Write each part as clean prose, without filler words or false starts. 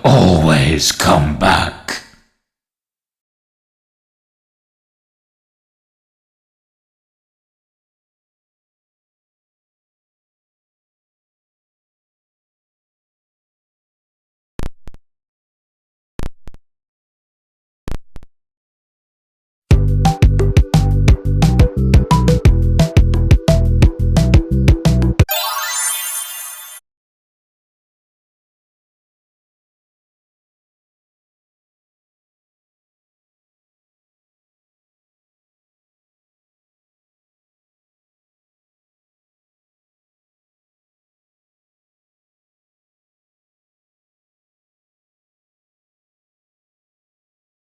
Always come back.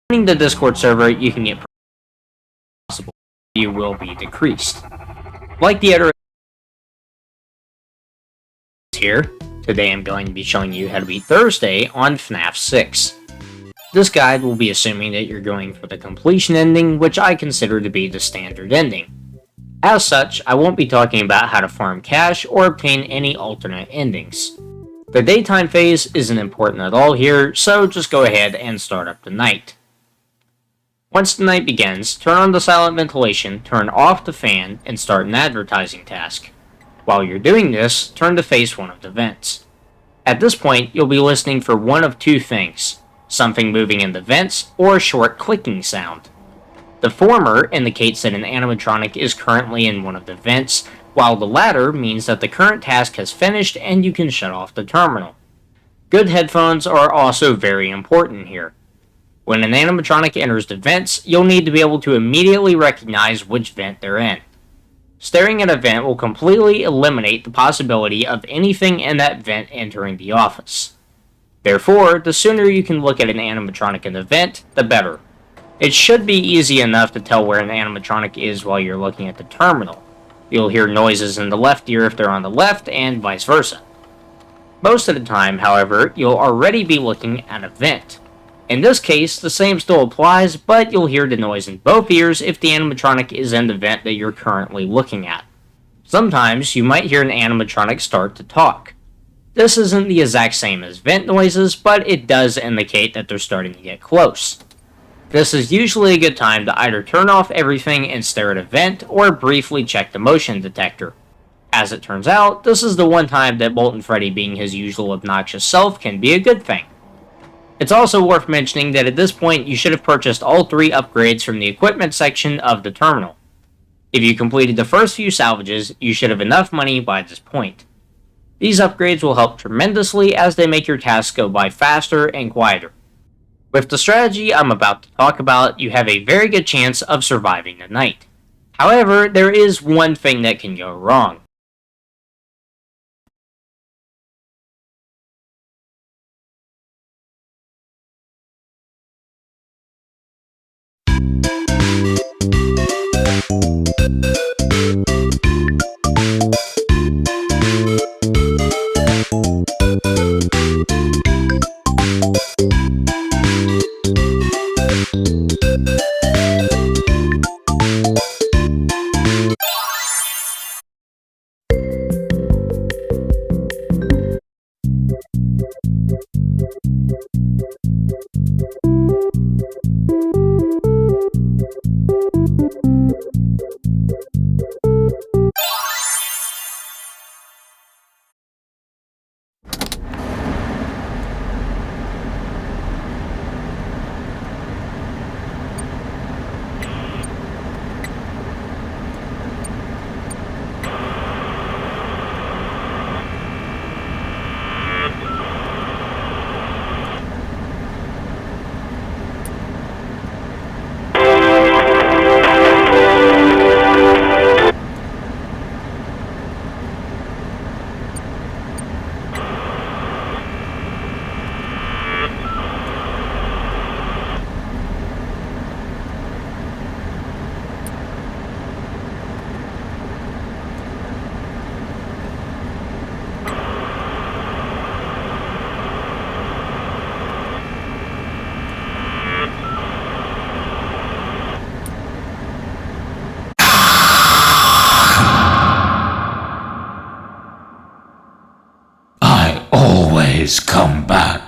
Joining the Discord server, you can get possible. You will be decreased. Like the other here, today I'm going to be showing you how to beat Thursday on FNAF 6. This guide will be assuming that you're going for the completion ending, which I consider to be the standard ending. As such, I won't be talking about how to farm cash or obtain any alternate endings. The daytime phase isn't important at all here, so just go ahead and start up the night. Once the night begins, turn on the silent ventilation, turn off the fan, and start an advertising task. While you're doing this, turn to face one of the vents. At this point, you'll be listening for one of two things: something moving in the vents or a short clicking sound. The former indicates that an animatronic is currently in one of the vents, while the latter means that the current task has finished and you can shut off the terminal. Good headphones are also very important here. When an animatronic enters the vents, you'll need to be able to immediately recognize which vent they're in. Staring at a vent will completely eliminate the possibility of anything in that vent entering the office. Therefore, the sooner you can look at an animatronic in the vent, the better. It should be easy enough to tell where an animatronic is while you're looking at the terminal. You'll hear noises in the left ear if they're on the left, and vice versa. Most of the time, however, you'll already be looking at a vent. In this case, the same still applies, but you'll hear the noise in both ears if the animatronic is in the vent that you're currently looking at. Sometimes, you might hear an animatronic start to talk. This isn't the exact same as vent noises, but it does indicate that they're starting to get close. This is usually a good time to either turn off everything and stare at a vent, or briefly check the motion detector. As it turns out, this is the one time that Molten Freddy being his usual obnoxious self can be a good thing. It's also worth mentioning that at this point you should have purchased all 3 upgrades from the equipment section of the terminal. If you completed the first few salvages, you should have enough money by this point. These upgrades will help tremendously as they make your tasks go by faster and quieter. With the strategy I'm about to talk about, you have a very good chance of surviving the night. However, there is one thing that can go wrong. I always come back.